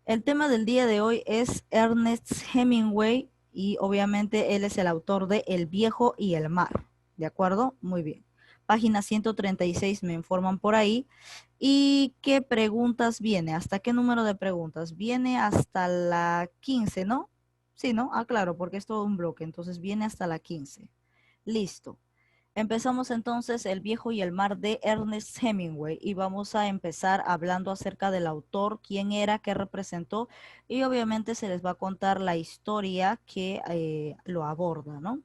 El tema del día de hoy es Ernest Hemingway y obviamente él es el autor de El viejo y el mar. ¿De acuerdo? Muy bien. Página 136 me informan por ahí. ¿Y qué preguntas viene? ¿Hasta qué número de preguntas? Viene hasta la 15, ¿no? Sí, ¿no? Ah, claro, porque es todo un bloque, entonces viene hasta la 15. Listo. Empezamos entonces El viejo y el mar de Ernest Hemingway y vamos a empezar hablando acerca del autor, quién era, qué representó y obviamente se les va a contar la historia que lo aborda, ¿no?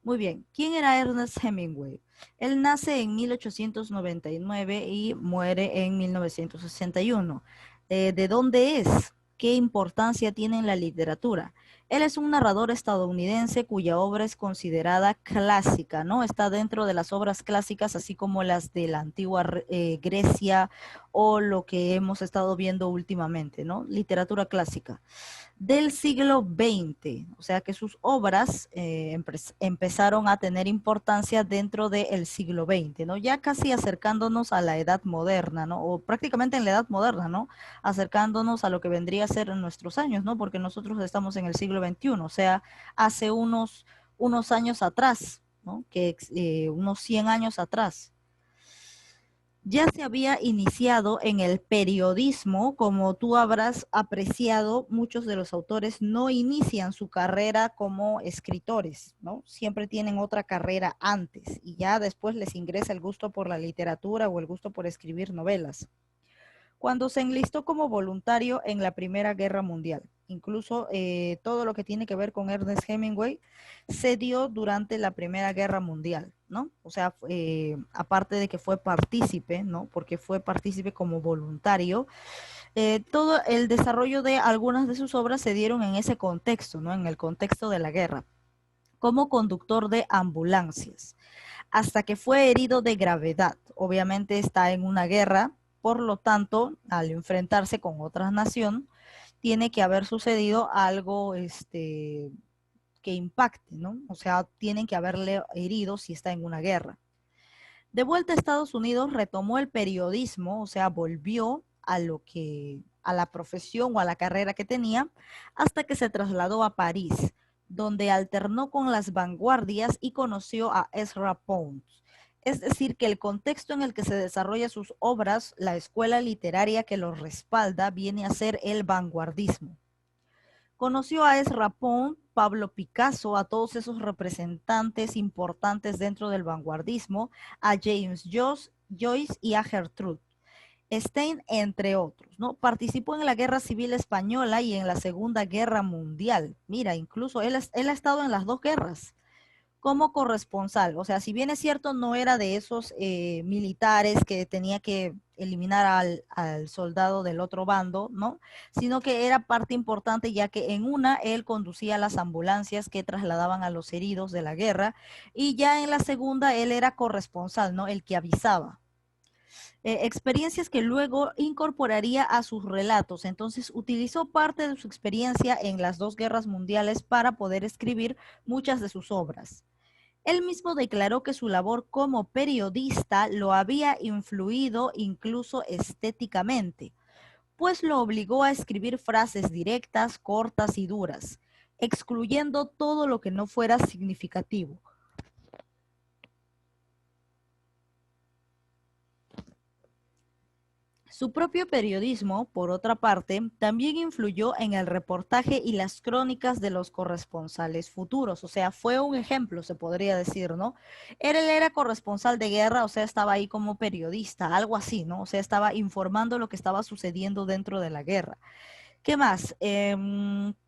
Muy bien, ¿quién era Ernest Hemingway? Él nace en 1899 y muere en 1961. ¿De dónde es? ¿Qué importancia tiene en la literatura? Él es un narrador estadounidense cuya obra es considerada clásica, ¿no? Está dentro de las obras clásicas, así como las de la antigua Grecia o lo que hemos estado viendo últimamente, ¿no? Literatura clásica del siglo XX, o sea que sus obras empezaron a tener importancia dentro del siglo XX, ¿no? Ya casi acercándonos a la edad moderna, ¿no? O prácticamente en la edad moderna, ¿no? Acercándonos a lo que vendría a ser en nuestros años, ¿no? Porque nosotros estamos en el siglo XXI, o sea, hace unos años atrás, ¿no? Unos 100 años atrás ya se había iniciado en el periodismo, como tú habrás apreciado, muchos de los autores no inician su carrera como escritores, ¿no? Siempre tienen otra carrera antes y ya después les ingresa el gusto por la literatura o el gusto por escribir novelas cuando se enlistó como voluntario en la Primera Guerra Mundial. Incluso todo lo que tiene que ver con Ernest Hemingway se dio durante la Primera Guerra Mundial, ¿no? O sea, aparte de que fue partícipe, ¿no? Porque fue partícipe como voluntario, todo el desarrollo de algunas de sus obras se dieron en ese contexto, ¿no? En el contexto de la guerra, como conductor de ambulancias hasta que fue herido de gravedad. Obviamente está en una guerra, por lo tanto, al enfrentarse con otra nación, tiene que haber sucedido algo que impacte, ¿no? O sea, tienen que haberle herido si está en una guerra. De vuelta a Estados Unidos, retomó el periodismo, o sea, volvió a lo que a la profesión o a la carrera que tenía hasta que se trasladó a París, donde alternó con las vanguardias y conoció a Ezra Pound. Es decir, que el contexto en el que se desarrolla sus obras, la escuela literaria que los respalda, viene a ser el vanguardismo. Conoció a Ezra Pound, Pablo Picasso, a todos esos representantes importantes dentro del vanguardismo, a James Joyce y a Gertrude Stein, entre otros, ¿no? Participó en la Guerra Civil Española y en la Segunda Guerra Mundial. Mira, incluso él ha estado en las dos guerras como corresponsal. O sea, si bien es cierto, no era de esos militares que tenía que eliminar al soldado del otro bando, ¿no? Sino que era parte importante ya que en una él conducía las ambulancias que trasladaban a los heridos de la guerra y ya en la segunda él era corresponsal, ¿no? El que avisaba. Experiencias que luego incorporaría a sus relatos. Entonces utilizó parte de su experiencia en las dos guerras mundiales para poder escribir muchas de sus obras. Él mismo declaró que su labor como periodista lo había influido incluso estéticamente, pues lo obligó a escribir frases directas, cortas y duras, excluyendo todo lo que no fuera significativo. Su propio periodismo, por otra parte, también influyó en el reportaje y las crónicas de los corresponsales futuros, o sea, fue un ejemplo, se podría decir, ¿no? Él era corresponsal de guerra, o sea, estaba ahí como periodista, algo así, ¿no? O sea, estaba informando lo que estaba sucediendo dentro de la guerra. ¿Qué más?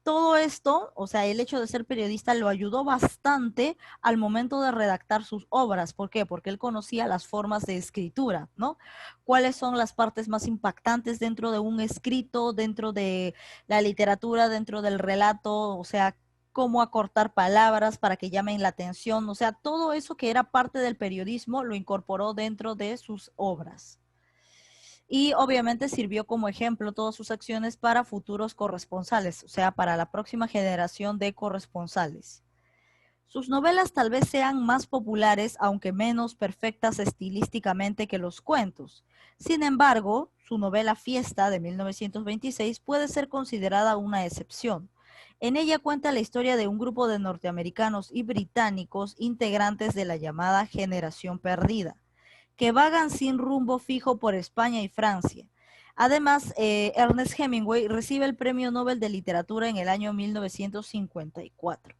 Todo esto, o sea, el hecho de ser periodista lo ayudó bastante al momento de redactar sus obras. ¿Por qué? Porque él conocía las formas de escritura, ¿no? ¿Cuáles son las partes más impactantes dentro de un escrito, dentro de la literatura, dentro del relato? O sea, cómo acortar palabras para que llamen la atención. O sea, todo eso que era parte del periodismo lo incorporó dentro de sus obras y obviamente sirvió como ejemplo todas sus acciones para futuros corresponsales, o sea, para la próxima generación de corresponsales. Sus novelas tal vez sean más populares, aunque menos perfectas estilísticamente que los cuentos. Sin embargo, su novela Fiesta de 1926 puede ser considerada una excepción. En ella cuenta la historia de un grupo de norteamericanos y británicos integrantes de la llamada Generación Perdida, que vagan sin rumbo fijo por España y Francia. Además, Ernest Hemingway recibe el Premio Nobel de Literatura en el año 1954.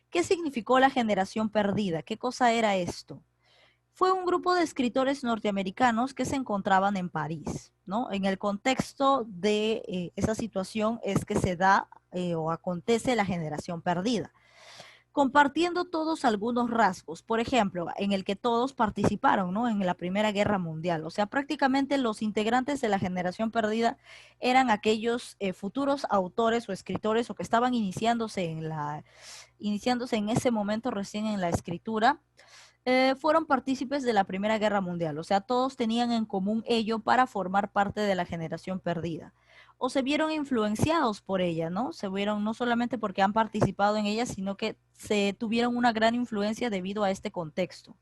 ¿Qué significó la Generación Perdida? ¿Qué cosa era esto? Fue un grupo de escritores norteamericanos que se encontraban en París, ¿no? En el contexto de esa situación es que se da o acontece la Generación Perdida, compartiendo todos algunos rasgos, por ejemplo, en el que todos participaron, ¿no? En la Primera Guerra Mundial. O sea, prácticamente los integrantes de la Generación Perdida eran aquellos futuros autores o escritores o que estaban iniciándose en ese momento recién en la escritura. Fueron partícipes de la Primera Guerra Mundial, o sea, todos tenían en común ello para formar parte de la Generación Perdida. O se vieron influenciados por ella, ¿no? Se vieron no solamente porque han participado en ella, sino que se tuvieron una gran influencia debido a este contexto.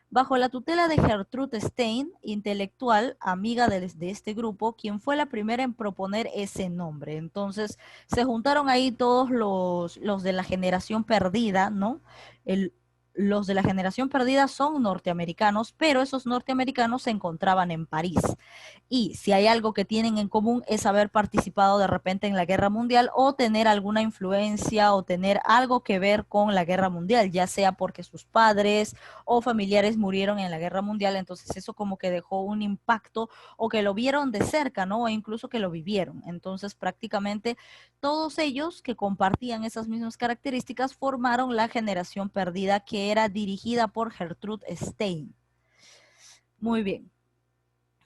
Bajo la tutela de Gertrude Stein, intelectual, amiga de este grupo, quien fue la primera en proponer ese nombre. Entonces, se juntaron ahí todos los de la Generación Perdida, ¿no? Los de la Generación Perdida son norteamericanos, pero esos norteamericanos se encontraban en París. Y si hay algo que tienen en común es haber participado de repente en la Guerra Mundial o tener alguna influencia o tener algo que ver con la Guerra Mundial, ya sea porque sus padres o familiares murieron en la Guerra Mundial, entonces eso como que dejó un impacto o que lo vieron de cerca, ¿no? O incluso que lo vivieron. Entonces prácticamente todos ellos que compartían esas mismas características formaron la Generación Perdida, que era dirigida por Gertrude Stein. Muy bien.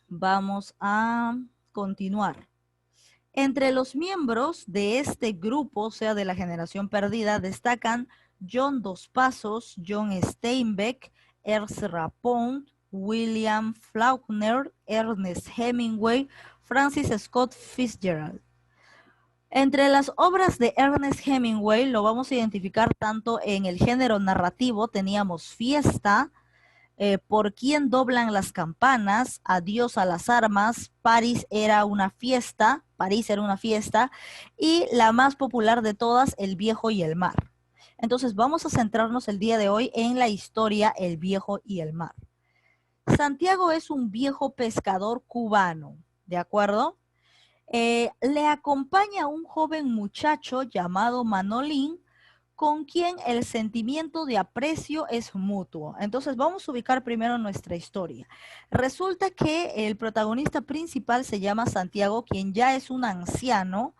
Vamos a continuar. Entre los miembros de este grupo, o sea, de la Generación Perdida, destacan John Dos Passos, John Steinbeck, Ernst Rapont, William Faulkner, Ernest Hemingway, Francis Scott Fitzgerald. Entre las obras de Ernest Hemingway lo vamos a identificar tanto en el género narrativo, teníamos Fiesta, Por quién doblan las campanas, Adiós a las armas, París era una fiesta, y la más popular de todas, El viejo y el mar. Entonces vamos a centrarnos el día de hoy en la historia El viejo y el mar. Santiago es un viejo pescador cubano, ¿de acuerdo? Le acompaña un joven muchacho llamado Manolín, con quien el sentimiento de aprecio es mutuo. Entonces vamos a ubicar primero nuestra historia. Resulta que el protagonista principal se llama Santiago, quien ya es un anciano,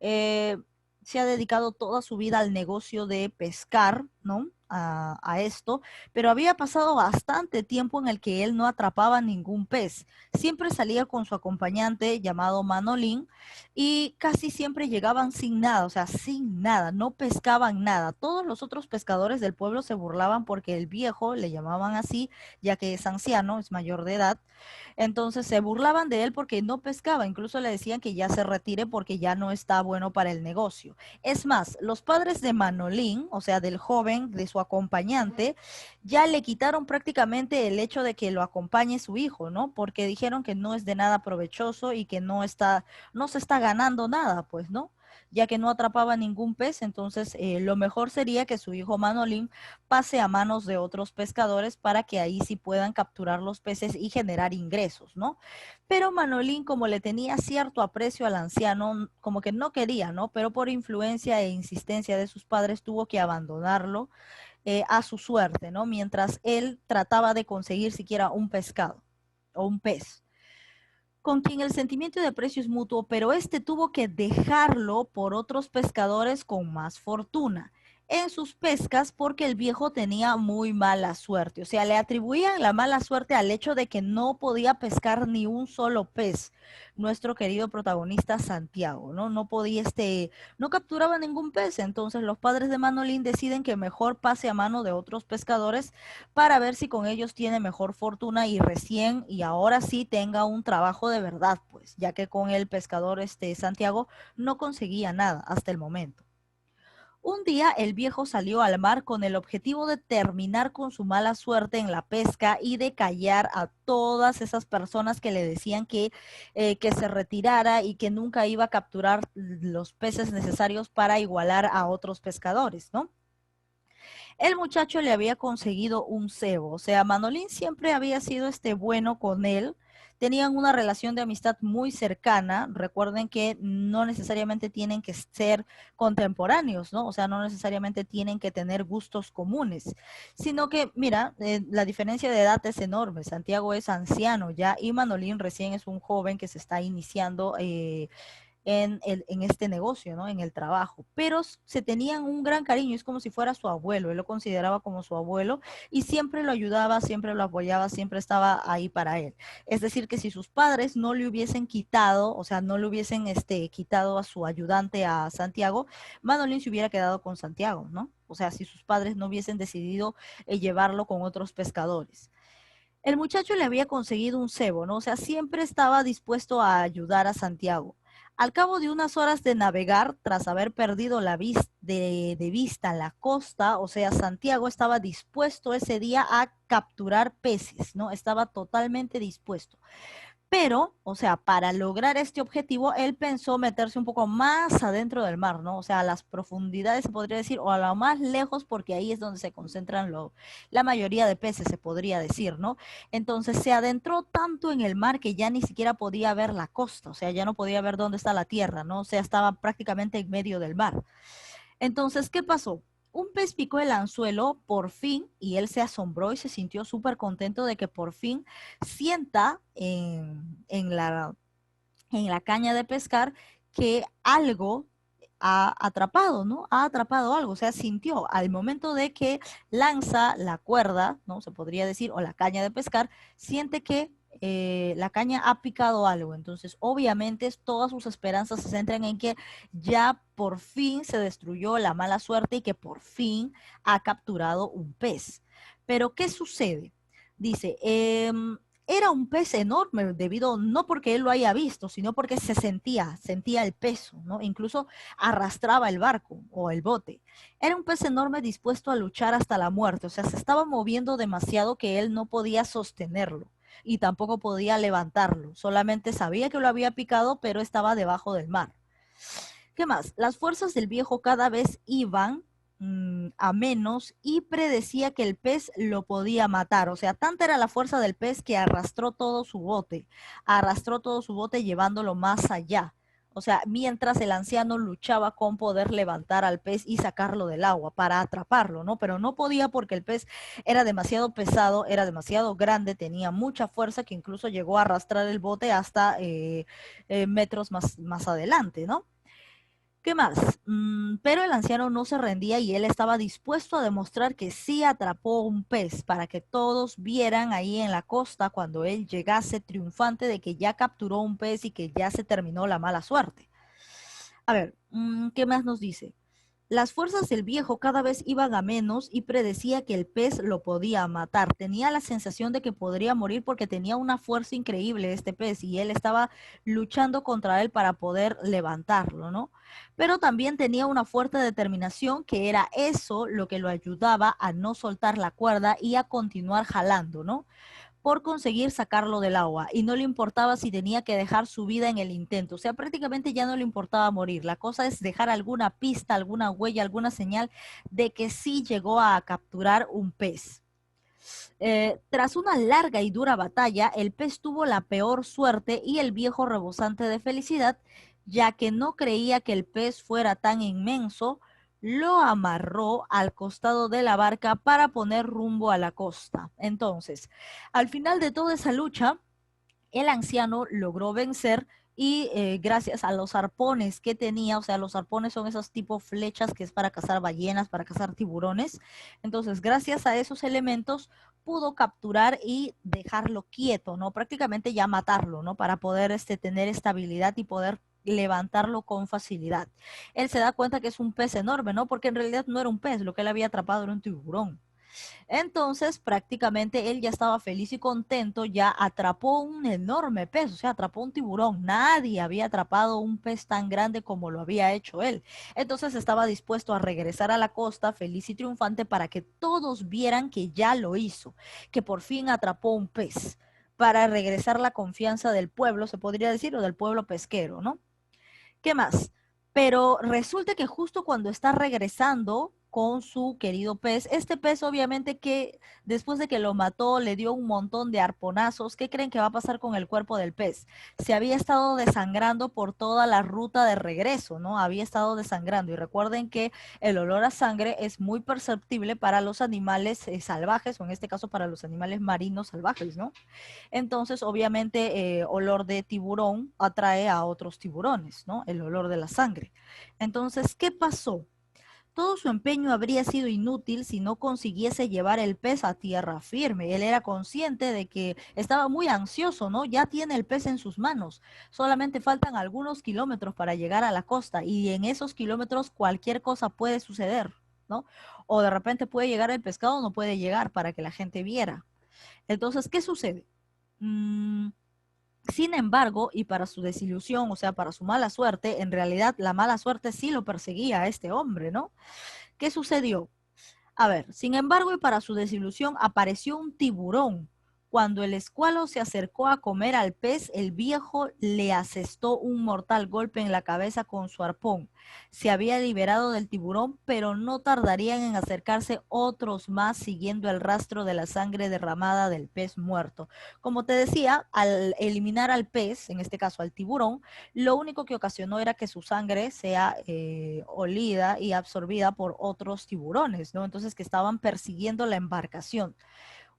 se ha dedicado toda su vida al negocio de pescar, ¿no? A esto, pero había pasado bastante tiempo en el que él no atrapaba ningún pez. Siempre salía con su acompañante llamado Manolín y casi siempre llegaban sin nada, o sea, sin nada, no pescaban nada. Todos los otros pescadores del pueblo se burlaban porque el viejo, le llamaban así, ya que es anciano, es mayor de edad, entonces se burlaban de él porque no pescaba, incluso le decían que ya se retire porque ya no está bueno para el negocio. Es más, los padres de Manolín, o sea, del joven, de su acompañante, ya le quitaron prácticamente el hecho de que lo acompañe su hijo, ¿no? Porque dijeron que no es de nada provechoso y que no se está ganando nada, pues, ¿no? Ya que no atrapaba ningún pez, entonces lo mejor sería que su hijo Manolín pase a manos de otros pescadores para que ahí sí puedan capturar los peces y generar ingresos, ¿no? Pero Manolín, como le tenía cierto aprecio al anciano, como que no quería, ¿no? Pero por influencia e insistencia de sus padres tuvo que abandonarlo a su suerte, ¿no? Mientras él trataba de conseguir siquiera un pescado o un pez, con quien el sentimiento de aprecio es mutuo, pero este tuvo que dejarlo por otros pescadores con más fortuna en sus pescas porque el viejo tenía muy mala suerte. O sea, le atribuían la mala suerte al hecho de que no podía pescar ni un solo pez. Nuestro querido protagonista Santiago, ¿no? No podía, no capturaba ningún pez. Entonces los padres de Manolín deciden que mejor pase a mano de otros pescadores para ver si con ellos tiene mejor fortuna y recién y ahora sí tenga un trabajo de verdad, pues, ya que con el pescador Santiago no conseguía nada hasta el momento. Un día el viejo salió al mar con el objetivo de terminar con su mala suerte en la pesca y de callar a todas esas personas que le decían que se retirara y que nunca iba a capturar los peces necesarios para igualar a otros pescadores, ¿no? El muchacho le había conseguido un cebo, o sea, Manolín siempre había sido bueno con él, tenían una relación de amistad muy cercana, recuerden que no necesariamente tienen que ser contemporáneos, ¿no? O sea, no necesariamente tienen que tener gustos comunes, sino que, mira, la diferencia de edad es enorme, Santiago es anciano ya y Manolín recién es un joven que se está iniciando en este negocio, ¿no? En el trabajo, pero se tenían un gran cariño, es como si fuera su abuelo, él lo consideraba como su abuelo y siempre lo ayudaba, siempre lo apoyaba, siempre estaba ahí para él. Es decir, que si sus padres no le hubiesen quitado, o sea, no le hubiesen quitado a su ayudante a Santiago, Manolín se hubiera quedado con Santiago, ¿no? O sea, si sus padres no hubiesen decidido llevarlo con otros pescadores. El muchacho le había conseguido un cebo, ¿no? O sea, siempre estaba dispuesto a ayudar a Santiago. Al cabo de unas horas de navegar, tras haber perdido de vista la costa, o sea, Santiago estaba dispuesto ese día a capturar peces, ¿no? Estaba totalmente dispuesto. Pero, o sea, para lograr este objetivo, él pensó meterse un poco más adentro del mar, ¿no? O sea, a las profundidades, se podría decir, o a lo más lejos, porque ahí es donde se concentran la mayoría de peces, se podría decir, ¿no? Entonces se adentró tanto en el mar que ya ni siquiera podía ver la costa, o sea, ya no podía ver dónde está la tierra, ¿no? O sea, estaba prácticamente en medio del mar. Entonces, ¿qué pasó? Un pez picó el anzuelo por fin y él se asombró y se sintió súper contento de que por fin sienta en la caña de pescar que algo ha atrapado, ¿no? Ha atrapado algo, o sea, sintió al momento de que lanza la cuerda, ¿no? Se podría decir, o la caña de pescar, siente que la caña ha picado algo. Entonces, obviamente, todas sus esperanzas se centran en que ya por fin se destruyó la mala suerte y que por fin ha capturado un pez. Pero, ¿qué sucede? Dice, era un pez enorme debido, no porque él lo haya visto, sino porque sentía el peso, ¿no? Incluso arrastraba el barco o el bote. Era un pez enorme dispuesto a luchar hasta la muerte, o sea, se estaba moviendo demasiado que él no podía sostenerlo y tampoco podía levantarlo, solamente sabía que lo había picado, pero estaba debajo del mar. ¿Qué más? Las fuerzas del viejo cada vez iban a menos y predecía que el pez lo podía matar. O sea, tanta era la fuerza del pez que arrastró todo su bote llevándolo más allá. O sea, mientras el anciano luchaba con poder levantar al pez y sacarlo del agua para atraparlo, ¿no? Pero no podía porque el pez era demasiado pesado, era demasiado grande, tenía mucha fuerza que incluso llegó a arrastrar el bote hasta metros más adelante, ¿no? ¿Qué más? Pero el anciano no se rendía y él estaba dispuesto a demostrar que sí atrapó un pez para que todos vieran ahí en la costa cuando él llegase triunfante de que ya capturó un pez y que ya se terminó la mala suerte. A ver, ¿qué más nos dice? Las fuerzas del viejo cada vez iban a menos y predecía que el pez lo podía matar. Tenía la sensación de que podría morir porque tenía una fuerza increíble este pez y él estaba luchando contra él para poder levantarlo, ¿no? Pero también tenía una fuerte determinación que era eso lo que lo ayudaba a no soltar la cuerda y a continuar jalando, ¿no? Por conseguir sacarlo del agua y no le importaba si tenía que dejar su vida en el intento. O sea, prácticamente ya no le importaba morir. La cosa es dejar alguna pista, alguna huella, alguna señal de que sí llegó a capturar un pez. Tras una larga y dura batalla, el pez tuvo la peor suerte y el viejo rebosante de felicidad, ya que no creía que el pez fuera tan inmenso, lo amarró al costado de la barca para poner rumbo a la costa. Entonces, al final de toda esa lucha, el anciano logró vencer y gracias a los arpones que tenía, o sea, los arpones son esos tipos flechas que es para cazar ballenas, para cazar tiburones. Entonces, gracias a esos elementos pudo capturar y dejarlo quieto, ¿no? Prácticamente ya matarlo, ¿no? Para poder tener estabilidad y poder levantarlo con facilidad. Él se da cuenta que es un pez enorme, ¿no? Porque en realidad no era un pez, lo que él había atrapado era un tiburón. Entonces, prácticamente él ya estaba feliz y contento, ya atrapó un enorme pez, o sea, atrapó un tiburón. Nadie había atrapado un pez tan grande como lo había hecho él. Entonces estaba dispuesto a regresar a la costa feliz y triunfante para que todos vieran que ya lo hizo, que por fin atrapó un pez, para regresar la confianza del pueblo, se podría decir, o del pueblo pesquero, ¿no? ¿Qué más? Pero resulta que justo cuando está regresando con su querido pez, este pez obviamente que después de que lo mató le dio un montón de arponazos. ¿Qué creen que va a pasar con el cuerpo del pez? Se había estado desangrando por toda la ruta de regreso, ¿no? Había estado desangrando. Y recuerden que el olor a sangre es muy perceptible para los animales salvajes, o en este caso para los animales marinos salvajes, ¿no? Entonces, obviamente, olor de tiburón atrae a otros tiburones, ¿no? El olor de la sangre. Entonces, ¿qué pasó? Todo su empeño habría sido inútil si no consiguiese llevar el pez a tierra firme. Él era consciente de que estaba muy ansioso, ¿no? Ya tiene el pez en sus manos. Solamente faltan algunos kilómetros para llegar a la costa y en esos kilómetros cualquier cosa puede suceder, ¿no? O de repente puede llegar el pescado o no puede llegar para que la gente viera. Entonces, ¿qué sucede? Mm, Sin embargo, y para su desilusión, o sea, para su mala suerte, en realidad la mala suerte sí lo perseguía a este hombre, ¿no? ¿Qué sucedió? A ver, sin embargo, y para su desilusión, apareció un tiburón. Cuando el escualo se acercó a comer al pez, el viejo le asestó un mortal golpe en la cabeza con su arpón. Se había liberado del tiburón, pero no tardarían en acercarse otros más siguiendo el rastro de la sangre derramada del pez muerto. Como te decía, al eliminar al pez, en este caso al tiburón, lo único que ocasionó era que su sangre sea olida y absorbida por otros tiburones, ¿no? Entonces que estaban persiguiendo la embarcación.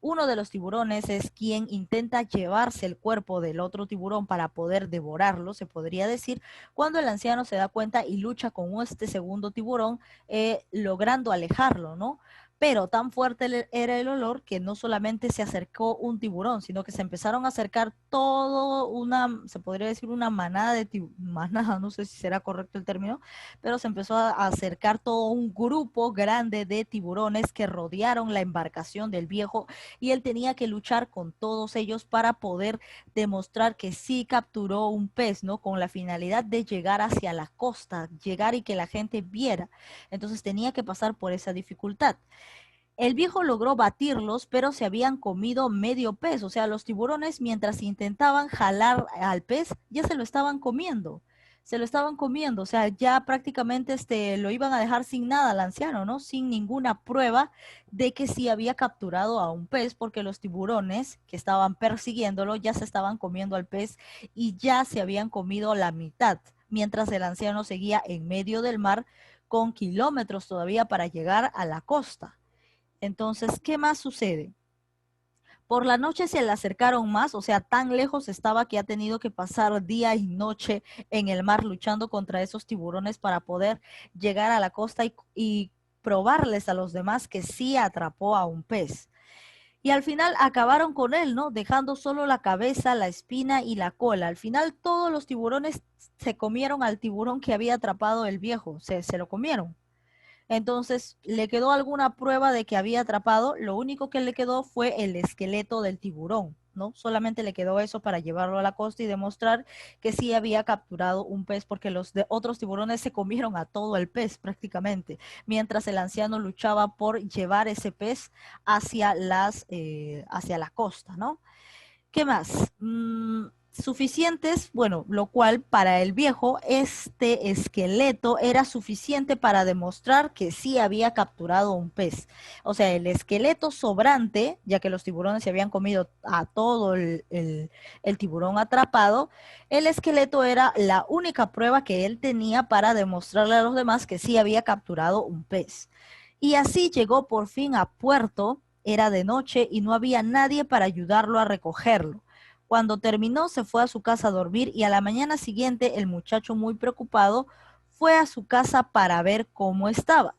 Uno de los tiburones es quien intenta llevarse el cuerpo del otro tiburón para poder devorarlo, se podría decir, cuando el anciano se da cuenta y lucha con este segundo tiburón, logrando alejarlo, ¿no? Pero tan fuerte era el olor que no solamente se acercó un tiburón, sino que se empezaron a acercar todo una, se podría decir una manada de manada, no sé si será correcto el término, pero se empezó a acercar todo un grupo grande de tiburones que rodearon la embarcación del viejo y él tenía que luchar con todos ellos para poder demostrar que sí capturó un pez, ¿no? Con la finalidad de llegar hacia la costa, llegar y que la gente viera. Entonces tenía que pasar por esa dificultad. El viejo logró batirlos, pero se habían comido medio pez, o sea, los tiburones mientras intentaban jalar al pez, ya se lo estaban comiendo. Se lo estaban comiendo, o sea, ya prácticamente lo iban a dejar sin nada al anciano, ¿no? Sin ninguna prueba de que sí había capturado a un pez, porque los tiburones que estaban persiguiéndolo ya se estaban comiendo al pez y ya se habían comido la mitad, mientras el anciano seguía en medio del mar con kilómetros todavía para llegar a la costa. Entonces, ¿qué más sucede? Por la noche se le acercaron más, o sea, tan lejos estaba que ha tenido que pasar día y noche en el mar luchando contra esos tiburones para poder llegar a la costa y probarles a los demás que sí atrapó a un pez. Y al final acabaron con él, ¿no? Dejando solo la cabeza, la espina y la cola. Al final todos los tiburones se comieron al tiburón que había atrapado el viejo, se lo comieron. Entonces, ¿le quedó alguna prueba de que había atrapado? Lo único que le quedó fue el esqueleto del tiburón, ¿no? Solamente le quedó eso para llevarlo a la costa y demostrar que sí había capturado un pez, porque los otros tiburones se comieron a todo el pez prácticamente, mientras el anciano luchaba por llevar ese pez hacia la costa, ¿no? ¿Qué más? Suficientes, bueno, lo cual para el viejo este esqueleto era suficiente para demostrar que sí había capturado un pez. O sea, el esqueleto sobrante, ya que los tiburones se habían comido a todo el tiburón atrapado, el esqueleto era la única prueba que él tenía para demostrarle a los demás que sí había capturado un pez. Y así llegó por fin a puerto. Era de noche y no había nadie para ayudarlo a recogerlo. Cuando terminó, se fue a su casa a dormir y a la mañana siguiente el muchacho, muy preocupado, fue a su casa para ver cómo estaba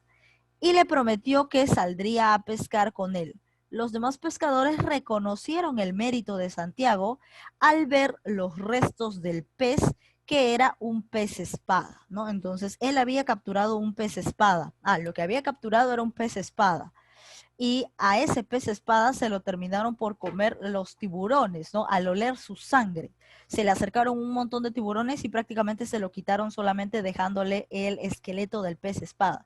y le prometió que saldría a pescar con él. Los demás pescadores reconocieron el mérito de Santiago al ver los restos del pez, que era un pez espada, ¿no? Entonces él había capturado un pez espada. Lo que había capturado era un pez espada. y a ese pez espada se lo terminaron por comer los tiburones, ¿no? Al oler su sangre. Se le acercaron un montón de tiburones y prácticamente se lo quitaron solamente dejándole el esqueleto del pez espada.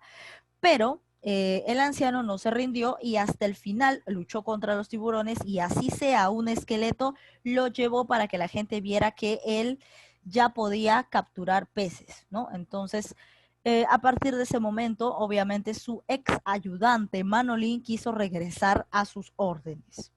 Pero el anciano no se rindió y hasta el final luchó contra los tiburones y así sea un esqueleto, lo llevó para que la gente viera que él ya podía capturar peces, ¿no? Entonces, a partir de ese momento, obviamente su ex ayudante Manolín quiso regresar a sus órdenes.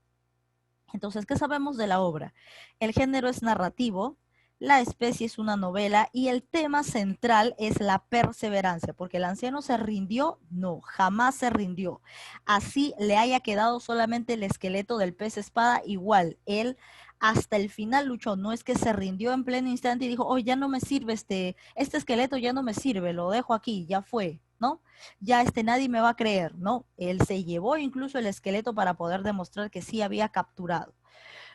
Entonces, ¿qué sabemos de la obra? El género es narrativo, la especie es una novela y el tema central es la perseverancia, porque el anciano se rindió, no, jamás se rindió. Así le haya quedado solamente el esqueleto del pez espada, igual, él hasta el final luchó, no es que se rindió en pleno instante y dijo, oh, ya no me sirve este esqueleto, ya no me sirve, lo dejo aquí, ya fue, ¿no? Ya nadie me va a creer, ¿no? Él se llevó incluso el esqueleto para poder demostrar que sí había capturado.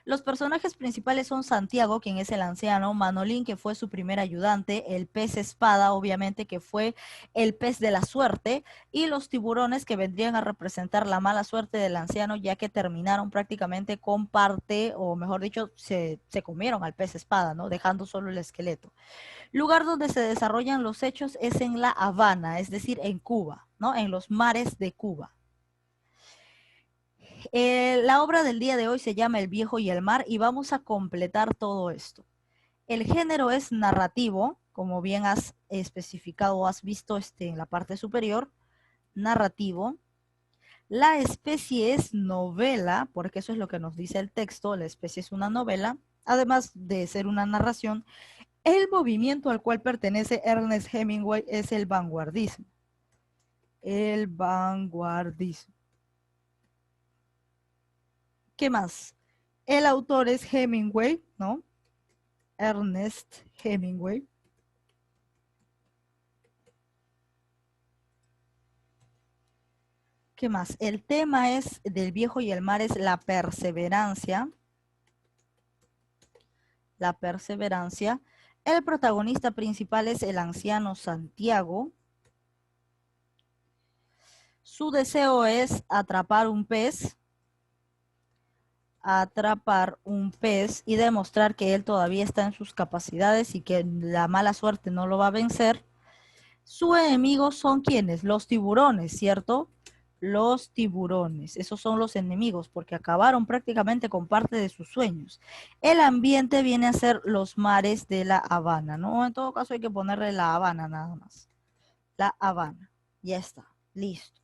Los personajes principales son Santiago, quien es el anciano, Manolín, que fue su primer ayudante, el pez espada, obviamente, que fue el pez de la suerte, y los tiburones que vendrían a representar la mala suerte del anciano, ya que terminaron prácticamente con parte, o mejor dicho, se comieron al pez espada, ¿no? Dejando solo el esqueleto. Lugar donde se desarrollan los hechos es en La Habana, es decir, en Cuba, ¿no? En los mares de Cuba. La obra del día de hoy se llama El viejo y el mar y vamos a completar todo esto. El género es narrativo, como bien has especificado o has visto en la parte superior, narrativo. La especie es novela, porque eso es lo que nos dice el texto, la especie es una novela, además de ser una narración. El movimiento al cual pertenece Ernest Hemingway es el vanguardismo. El vanguardismo. ¿Qué más? El autor es Hemingway, ¿no? Ernest Hemingway. ¿Qué más? El tema es del viejo y el mar es la perseverancia. La perseverancia. El protagonista principal es el anciano Santiago. Su deseo es atrapar un pez y demostrar que él todavía está en sus capacidades y que la mala suerte no lo va a vencer. Su enemigo son quienes? Los tiburones, ¿cierto? Los tiburones, esos son los enemigos porque acabaron prácticamente con parte de sus sueños. El ambiente viene a ser los mares de La Habana, ¿no? En todo caso hay que ponerle La Habana nada más. La Habana, ya está, listo.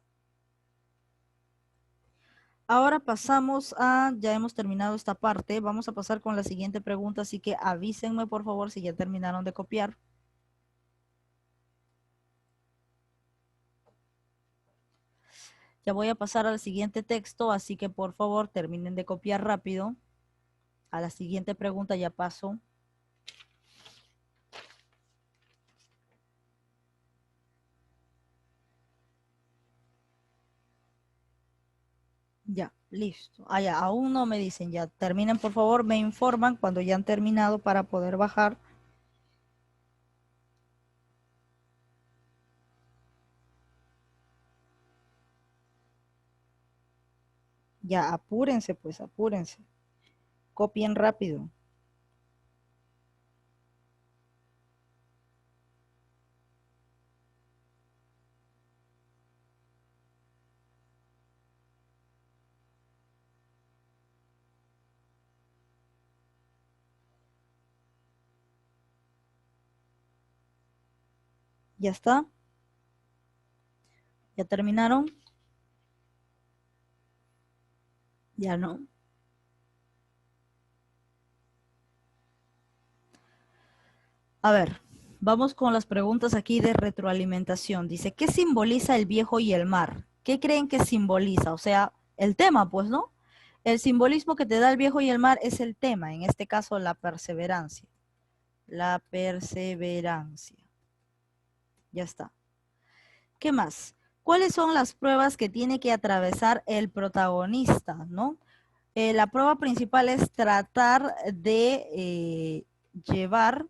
Ahora pasamos ya hemos terminado esta parte, vamos a pasar con la siguiente pregunta, así que avísenme por favor si ya terminaron de copiar. Ya voy a pasar al siguiente texto, así que por favor terminen de copiar rápido. A la siguiente pregunta ya paso. Ya, listo. Ya, aún no me dicen, ya terminen por favor, me informan cuando ya han terminado para poder bajar. Ya, apúrense pues, apúrense. Copien rápido. ¿Ya está? ¿Ya terminaron? Ya no. A ver, vamos con las preguntas aquí de retroalimentación. Dice, ¿qué simboliza el viejo y el mar? ¿Qué creen que simboliza? O sea, el tema, pues, ¿no? El simbolismo que te da el viejo y el mar es el tema, en este caso la perseverancia. La perseverancia. Ya está. ¿Qué más? ¿Cuáles son las pruebas que tiene que atravesar el protagonista, no? La prueba principal es tratar de llevar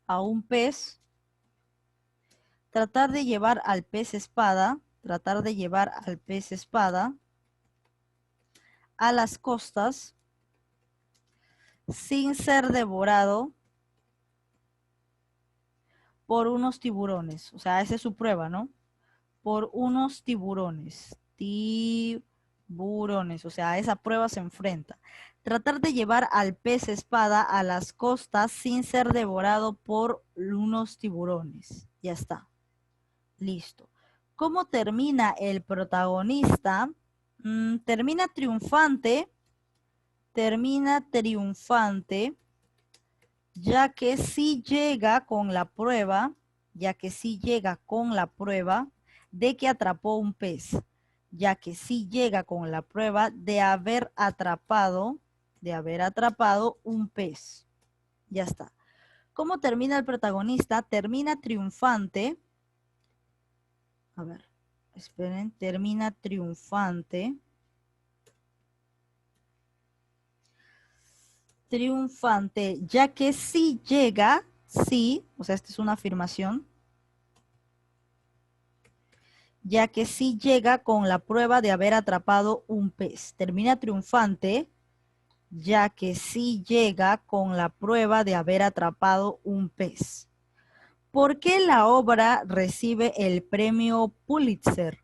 a un pez, tratar de llevar al pez espada, tratar de llevar al pez espada a las costas sin ser devorado por unos tiburones. O sea, esa es su prueba, ¿no? Por unos tiburones. Tiburones. O sea, a esa prueba se enfrenta. Tratar de llevar al pez espada a las costas sin ser devorado por unos tiburones. Ya está. Listo. ¿Cómo termina el protagonista? Termina triunfante. Termina triunfante, ya que sí llega con la prueba, ya que sí llega con la prueba de que atrapó un pez, ya que sí llega con la prueba de haber atrapado un pez. Ya está. ¿Cómo termina el protagonista? Termina triunfante. A ver, esperen, termina triunfante. Triunfante, ya que sí llega, sí, o sea, esta es una afirmación, ya que sí llega con la prueba de haber atrapado un pez. Termina triunfante, ya que sí llega con la prueba de haber atrapado un pez. ¿Por qué la obra recibe el premio Pulitzer?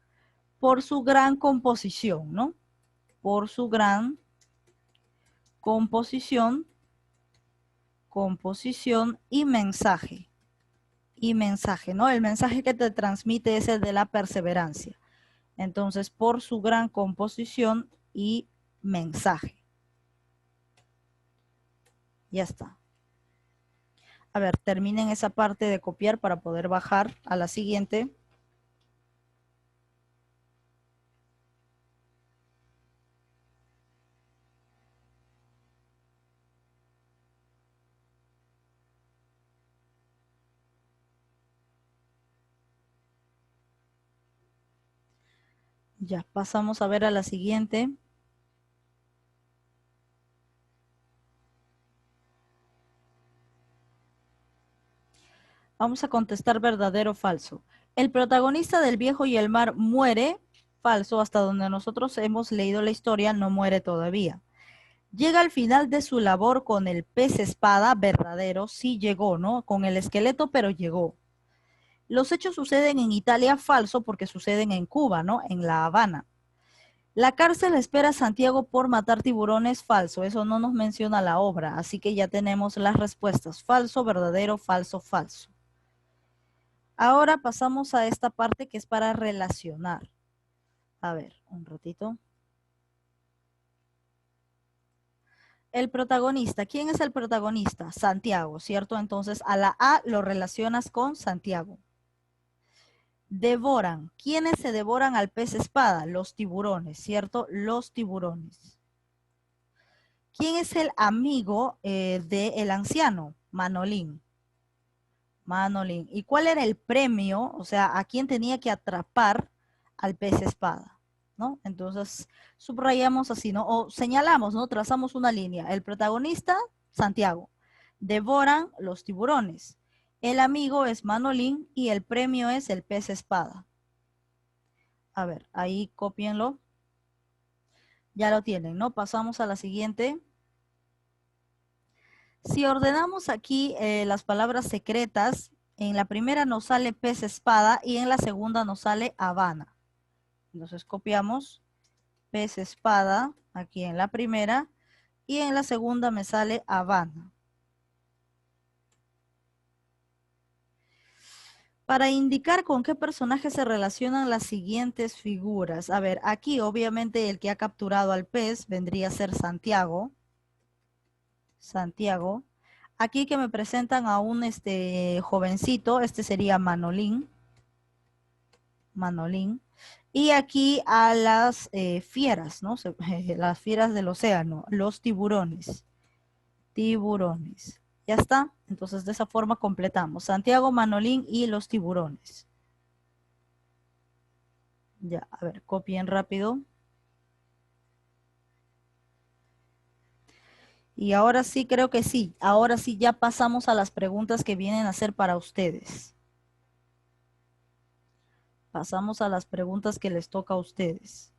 Por su gran composición, ¿no? Por su gran composición y mensaje. ¿No? El mensaje que te transmite es el de la perseverancia. Entonces, por su gran composición y mensaje. Ya está. A ver, terminen esa parte de copiar para poder bajar a la siguiente. Ya, pasamos a ver a la siguiente. Vamos a contestar verdadero o falso. El protagonista del Viejo y el Mar muere. Falso, hasta donde nosotros hemos leído la historia, no muere todavía. Llega al final de su labor con el pez espada. Verdadero, sí llegó, ¿no? Con el esqueleto, pero llegó. Los hechos suceden en Italia. Falso, porque suceden en Cuba, ¿no? En La Habana. La cárcel espera a Santiago por matar tiburones. Falso, eso no nos menciona la obra, así que ya tenemos las respuestas. Falso, verdadero, falso, falso. Ahora pasamos a esta parte que es para relacionar. A ver, un ratito. El protagonista. ¿Quién es el protagonista? Santiago, ¿cierto? Entonces a la A lo relacionas con Santiago. Devoran. ¿Quiénes se devoran al pez espada? Los tiburones, ¿cierto? Los tiburones. ¿Quién es el amigo del anciano? Manolín. Manolín. ¿Y cuál era el premio? O sea, ¿a quién tenía que atrapar al pez espada? ¿No? Entonces, subrayamos así, ¿no? O señalamos, ¿no? Trazamos una línea. El protagonista, Santiago. Devoran los tiburones. El amigo es Manolín y el premio es el pez espada. A ver, ahí cópienlo. Ya lo tienen, ¿no? Pasamos a la siguiente. Si ordenamos aquí las palabras secretas, en la primera nos sale pez espada y en la segunda nos sale Habana. Entonces copiamos pez espada aquí en la primera y en la segunda me sale Habana. Para indicar con qué personaje se relacionan las siguientes figuras. A ver, aquí obviamente el que ha capturado al pez vendría a ser Santiago. Santiago. Aquí que me presentan a un jovencito, este sería Manolín. Manolín. Y aquí a las fieras, ¿no? Las fieras del océano, los tiburones. Tiburones. Ya está. Entonces de esa forma completamos. Santiago, Manolín y los tiburones. Ya, a ver, copien rápido. Y ahora sí, creo que sí. Ahora sí ya pasamos a las preguntas que vienen a ser para ustedes. Pasamos a las preguntas que les toca a ustedes.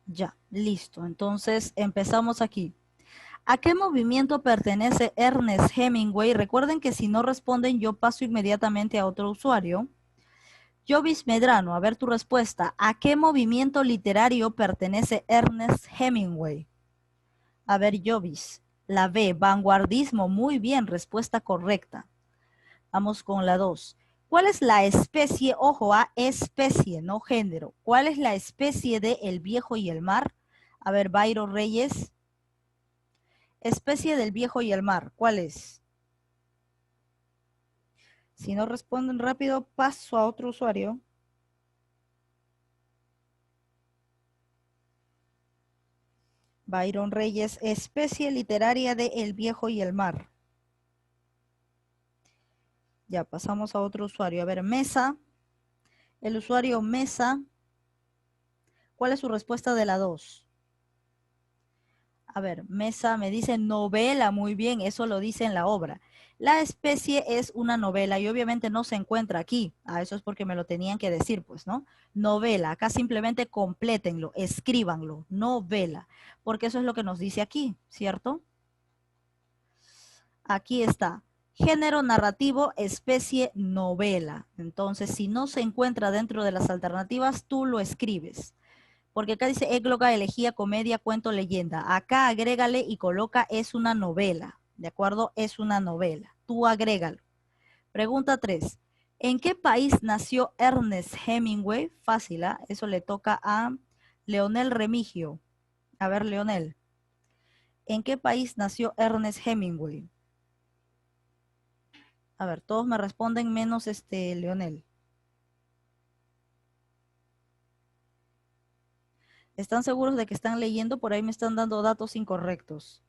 Ya, listo. Entonces empezamos aquí. ¿A qué movimiento pertenece Ernest Hemingway? Recuerden que si no responden, yo paso inmediatamente a otro usuario. Jovis Medrano, a ver tu respuesta. ¿A qué movimiento literario pertenece Ernest Hemingway? A ver, Jovis. La B, vanguardismo. Muy bien, respuesta correcta. Vamos con la 2. ¿Cuál es la especie, ojo, a especie, no género? ¿Cuál es la especie de El Viejo y el Mar? A ver, Byron Reyes. Especie del Viejo y el Mar, ¿cuál es? Si no responden rápido, paso a otro usuario. Byron Reyes, especie literaria de El Viejo y el Mar. Ya, pasamos a otro usuario. A ver, Mesa. El usuario Mesa. ¿Cuál es su respuesta de la 2? A ver, Mesa me dice novela, muy bien, eso lo dice en la obra. La especie es una novela y obviamente no se encuentra aquí. Eso es porque me lo tenían que decir, pues, ¿no? Novela, acá simplemente complétenlo, escríbanlo, novela, porque eso es lo que nos dice aquí, ¿cierto? Aquí está, género narrativo, especie, novela. Entonces, si no se encuentra dentro de las alternativas, tú lo escribes. Porque acá dice égloga, elegía, comedia, cuento, leyenda. Acá agrégale y coloca es una novela. ¿De acuerdo? Es una novela. Tú agrégalo. Pregunta 3. ¿En qué país nació Ernest Hemingway? Fácil, ¿ah? Eso le toca a Leonel Remigio. A ver, Leonel. ¿En qué país nació Ernest Hemingway? A ver, todos me responden menos Leonel. ¿Están seguros de que están leyendo? Por ahí me están dando datos incorrectos.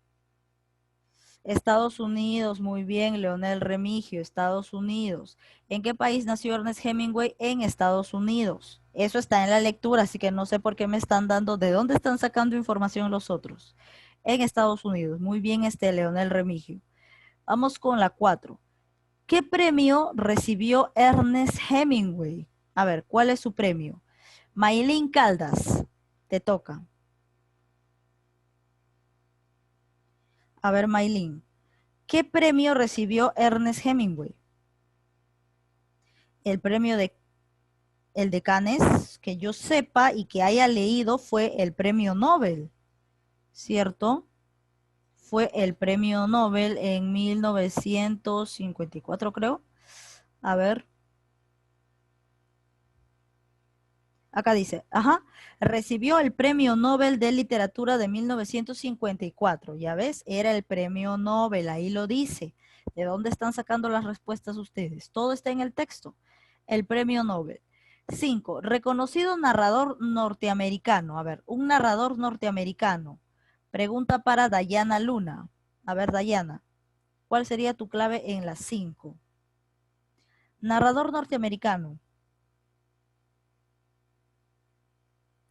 Estados Unidos, muy bien, Leonel Remigio, Estados Unidos. ¿En qué país nació Ernest Hemingway? En Estados Unidos. Eso está en la lectura, así que no sé por qué me están dando, de dónde están sacando información los otros. En Estados Unidos, muy bien, Leonel Remigio. Vamos con la 4. ¿Qué premio recibió Ernest Hemingway? A ver, ¿cuál es su premio? Maylin Caldas, te toca. A ver, Maylin, ¿qué premio recibió Ernest Hemingway? El premio de el de Cannes, que yo sepa y que haya leído, fue el premio Nobel, ¿cierto? Fue el premio Nobel en 1954, creo. A ver. Acá dice, ajá, recibió el premio Nobel de Literatura de 1954. Ya ves, era el premio Nobel, ahí lo dice. ¿De dónde están sacando las respuestas ustedes? Todo está en el texto. El premio Nobel. 5. Reconocido narrador norteamericano. A ver, un narrador norteamericano. Pregunta para Dayana Luna. A ver, Dayana, ¿cuál sería tu clave en las 5? Narrador norteamericano.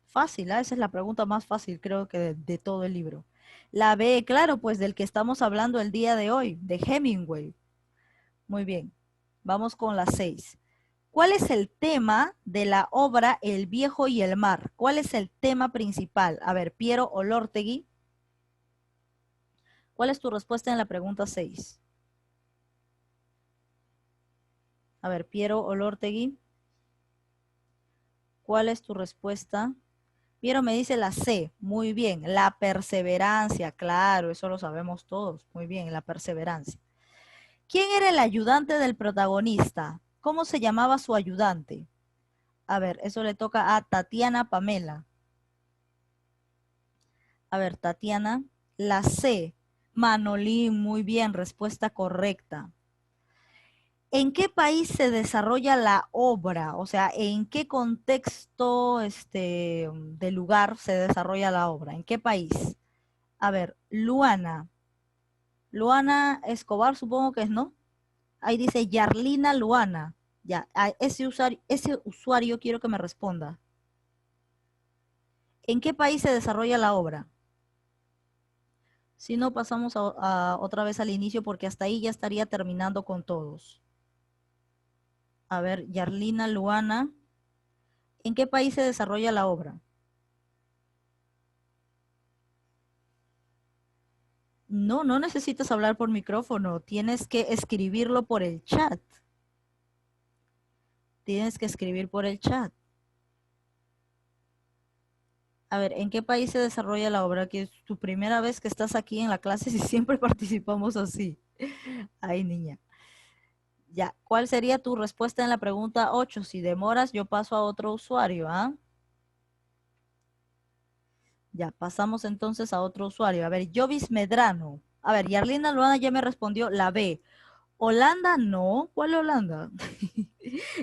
Fácil, ¿ah? Esa es la pregunta más fácil, creo que de todo el libro. La B, claro, pues del que estamos hablando el día de hoy, de Hemingway. Muy bien, vamos con la 6. ¿Cuál es el tema de la obra El Viejo y el Mar? ¿Cuál es el tema principal? A ver, Piero Olórtegui. ¿Cuál es tu respuesta en la pregunta 6? A ver, Piero Olórtegui. ¿Cuál es tu respuesta? Piero me dice la C. Muy bien, la perseverancia. Claro, eso lo sabemos todos. Muy bien, la perseverancia. ¿Quién era el ayudante del protagonista? ¿Cómo se llamaba su ayudante? A ver, eso le toca a Tatiana Pamela. A ver, Tatiana. La C. Manolín, muy bien, respuesta correcta. ¿En qué país se desarrolla la obra? O sea, ¿en qué contexto de lugar se desarrolla la obra? ¿En qué país? A ver, Luana. Luana Escobar, supongo que es, ¿no? Ahí dice Yarlina Luana. Ya, a ese usuario quiero que me responda. ¿En qué país se desarrolla la obra? Si no, pasamos otra vez al inicio porque hasta ahí ya estaría terminando con todos. A ver, Yarlina Luana, ¿en qué país se desarrolla la obra? No, no necesitas hablar por micrófono, tienes que escribirlo por el chat. Tienes que escribir por el chat. A ver, ¿en qué país se desarrolla la obra? Que es tu primera vez que estás aquí en la clase y siempre participamos así. Ay, niña. Ya, ¿cuál sería tu respuesta en la pregunta 8? Si demoras, yo paso a otro usuario, ¿ah? Ya, pasamos entonces a otro usuario. A ver, Jovis Medrano. A ver, Yarlina Luana ya me respondió la B. Holanda, no. ¿Cuál Holanda?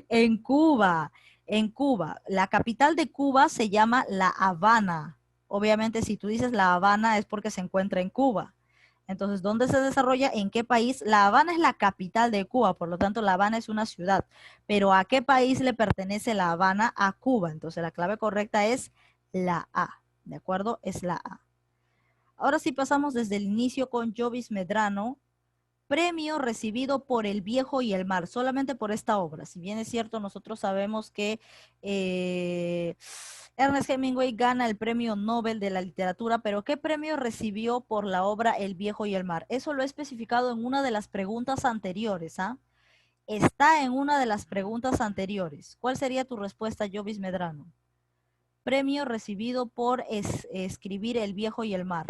En Cuba, en Cuba. La capital de Cuba se llama La Habana. Obviamente, si tú dices La Habana es porque se encuentra en Cuba. Entonces, ¿dónde se desarrolla? ¿En qué país? La Habana es la capital de Cuba, por lo tanto, La Habana es una ciudad. Pero ¿a qué país le pertenece La Habana? A Cuba. Entonces, la clave correcta es la A. ¿De acuerdo? Es la A. Ahora sí pasamos desde el inicio con Jovis Medrano. Premio recibido por El Viejo y el Mar, solamente por esta obra. Si bien es cierto, nosotros sabemos que Ernest Hemingway gana el premio Nobel de la literatura, pero ¿qué premio recibió por la obra El Viejo y el Mar? Eso lo he especificado en una de las preguntas anteriores, ¿ah? Está en una de las preguntas anteriores. ¿Cuál sería tu respuesta, Jovis Medrano? Premio recibido por escribir El Viejo y el Mar.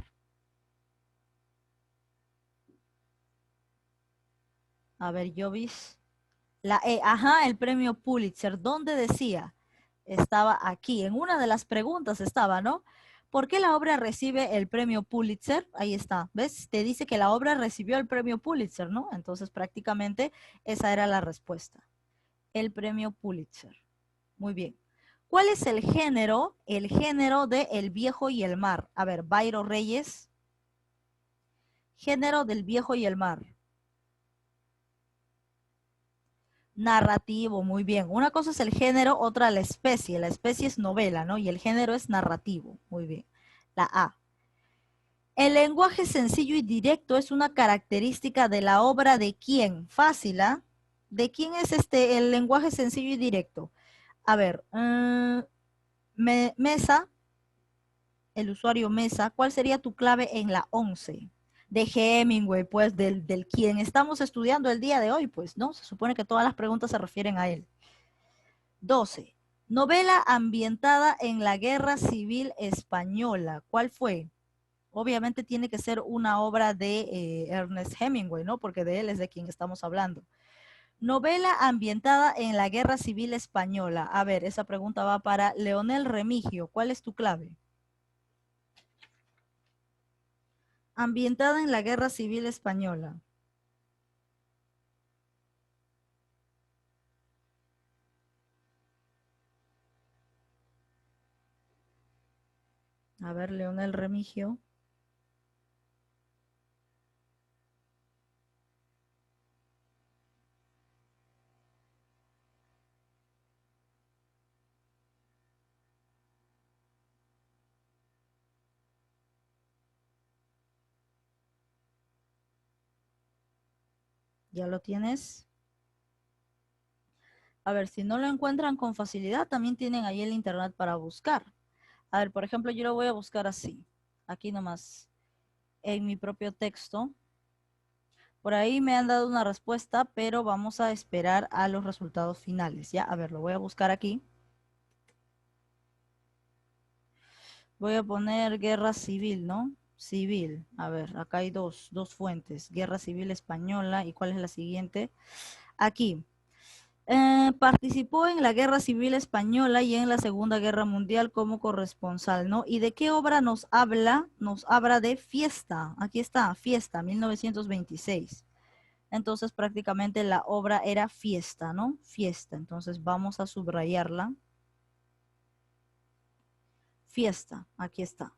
A ver, Jovis. Ajá, el premio Pulitzer. ¿Dónde decía? Estaba aquí. En una de las preguntas estaba, ¿no? ¿Por qué la obra recibe el premio Pulitzer? Ahí está. ¿Ves? Te dice que la obra recibió el premio Pulitzer, ¿no? Entonces prácticamente esa era la respuesta. El premio Pulitzer. Muy bien. ¿Cuál es el género? El género de El Viejo y el Mar. A ver, Bayro Reyes. Género del Viejo y el Mar. Narrativo, muy bien. Una cosa es el género, otra la especie. La especie es novela, ¿no? Y el género es narrativo. Muy bien. La A. El lenguaje sencillo y directo es una característica de la obra de quién. Fácil, ¿ah? ¿De quién es el lenguaje sencillo y directo? A ver, Mesa, el usuario Mesa, ¿cuál sería tu clave en la 11? De Hemingway, pues, del quien estamos estudiando el día de hoy, pues, ¿no? Se supone que todas las preguntas se refieren a él. 12. Novela ambientada en la Guerra Civil Española. ¿Cuál fue? Obviamente tiene que ser una obra de Ernest Hemingway, ¿no? Porque de él es de quien estamos hablando. Novela ambientada en la Guerra Civil Española. A ver, esa pregunta va para Leonel Remigio. ¿Cuál es tu clave? Ambientada en la Guerra Civil Española. A ver, Leonel Remigio. ¿Ya lo tienes? A ver, si no lo encuentran con facilidad, también tienen ahí el internet para buscar. A ver, por ejemplo, yo lo voy a buscar así. Aquí nomás, en mi propio texto. Por ahí me han dado una respuesta, pero vamos a esperar a los resultados finales. Ya, a ver, lo voy a buscar aquí. Voy a poner guerra civil, ¿no? Civil. A ver, acá hay dos fuentes. Guerra civil española. ¿Y cuál es la siguiente? Aquí. Participó en la Guerra Civil Española y en la Segunda Guerra Mundial como corresponsal, ¿no? ¿Y de qué obra nos habla? Nos habla de Fiesta. Aquí está, Fiesta, 1926. Entonces prácticamente la obra era Fiesta, ¿no? Fiesta. Entonces vamos a subrayarla. Fiesta, aquí está.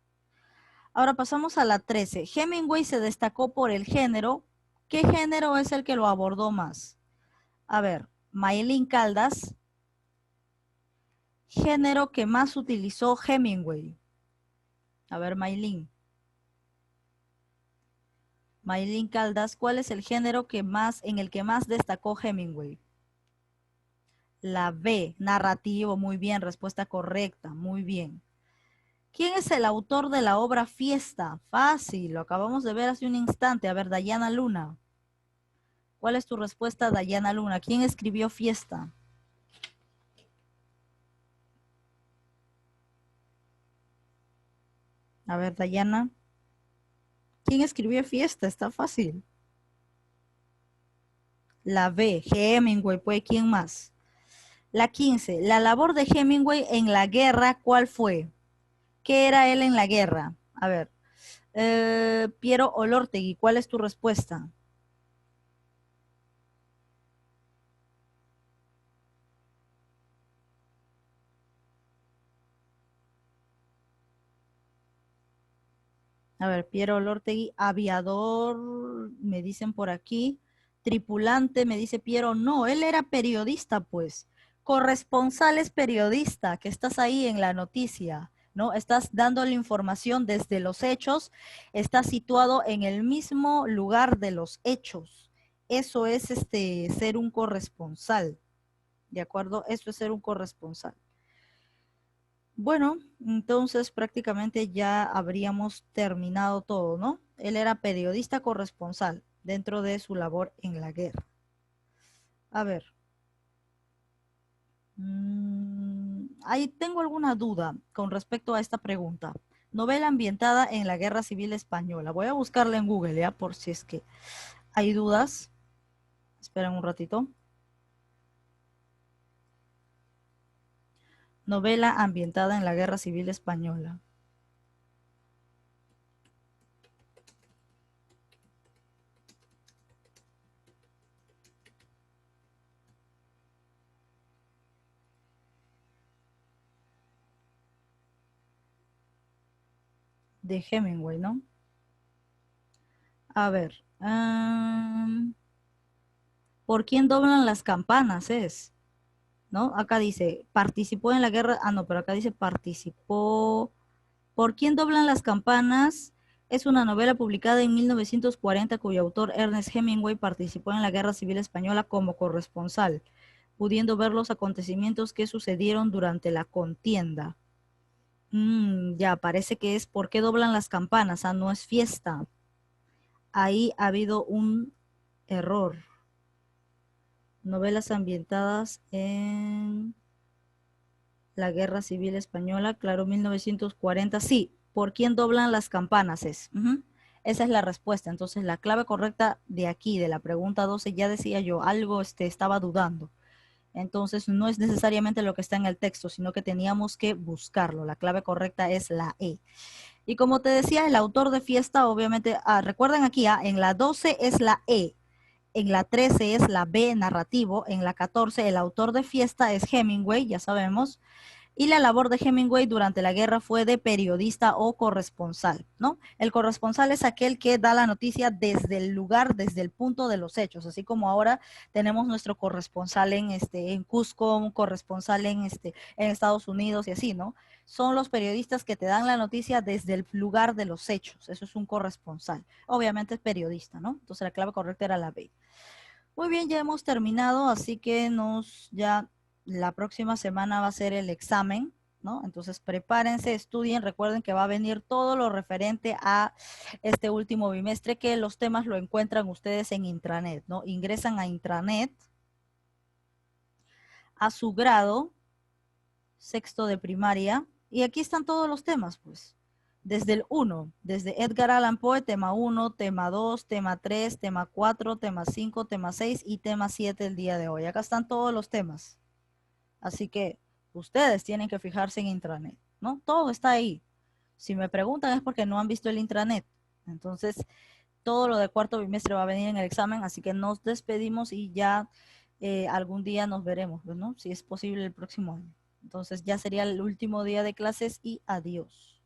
Ahora pasamos a la 13. Hemingway se destacó por el género. ¿Qué género es el que lo abordó más? A ver, Mayelín Caldas, género que más utilizó Hemingway. A ver, Maylin. Maylin Caldas, ¿cuál es el género en el que más destacó Hemingway? La B, narrativo, muy bien, respuesta correcta, muy bien. ¿Quién es el autor de la obra Fiesta? Fácil, lo acabamos de ver hace un instante. A ver, Dayana Luna. ¿Cuál es tu respuesta, Dayana Luna? ¿Quién escribió Fiesta? A ver, Dayana. ¿Quién escribió Fiesta? Está fácil. La B, Hemingway, pues, ¿quién más? La 15, la labor de Hemingway en la guerra, ¿cuál fue? ¿Qué era él en la guerra? A ver, Piero Olórtegui, ¿cuál es tu respuesta? A ver, Piero Olórtegui, aviador, me dicen por aquí, tripulante, me dice Piero, no, él era periodista, pues, corresponsal es periodista, que estás ahí en la noticia, ¿no? Estás dando la información desde los hechos, estás situado en el mismo lugar de los hechos. Eso es ser un corresponsal, ¿de acuerdo? Eso es ser un corresponsal. Bueno, entonces prácticamente ya habríamos terminado todo, ¿no? Él era periodista corresponsal dentro de su labor en la guerra. A ver, ahí tengo alguna duda con respecto a esta pregunta. Novela ambientada en la Guerra Civil Española. Voy a buscarla en Google, ¿ya? Por si es que hay dudas. Esperen un ratito. Novela ambientada en la Guerra Civil Española. De Hemingway, ¿no? A ver. ¿Por quién doblan las campanas? ¿No? Acá dice, participó en la guerra. Ah, no, pero acá dice participó. ¿Por quién doblan las campanas? Es una novela publicada en 1940 cuyo autor Ernest Hemingway participó en la Guerra Civil Española como corresponsal, pudiendo ver los acontecimientos que sucedieron durante la contienda. Ya, parece que es ¿por qué doblan las campanas? Ah, no es fiesta. Ahí ha habido un error. Novelas ambientadas en la Guerra Civil Española, claro, 1940. Sí, ¿por quién doblan las campanas? Esa es la respuesta. Entonces, la clave correcta de aquí, de la pregunta 12, ya decía yo, algo estaba dudando. Entonces, no es necesariamente lo que está en el texto, sino que teníamos que buscarlo. La clave correcta es la E. Y como te decía, el autor de fiesta, obviamente, recuerden aquí, en la 12 es la E. En la 13 es la B, narrativo. En la 14, el autor de fiesta es Hemingway, ya sabemos. Y la labor de Hemingway durante la guerra fue de periodista o corresponsal, ¿no? El corresponsal es aquel que da la noticia desde el lugar, desde el punto de los hechos, así como ahora tenemos nuestro corresponsal en Cusco, un corresponsal en Estados Unidos y así, ¿no? Son los periodistas que te dan la noticia desde el lugar de los hechos, eso es un corresponsal. Obviamente es periodista, ¿no? Entonces la clave correcta era la B. Muy bien, ya hemos terminado, así que ya la próxima semana va a ser el examen, ¿no? Entonces prepárense, estudien, recuerden que va a venir todo lo referente a este último bimestre, que los temas lo encuentran ustedes en intranet, ¿no? Ingresan a intranet, a su grado, sexto de primaria, y aquí están todos los temas, pues. Desde el 1, desde Edgar Allan Poe, tema 1, tema 2, tema 3, tema 4, tema 5, tema 6 y tema 7 el día de hoy. Acá están todos los temas. Así que ustedes tienen que fijarse en intranet, ¿no? Todo está ahí. Si me preguntan es porque no han visto el intranet. Entonces, todo lo de cuarto bimestre va a venir en el examen, así que nos despedimos y ya algún día nos veremos, ¿no? Si es posible el próximo año. Entonces ya sería el último día de clases y adiós.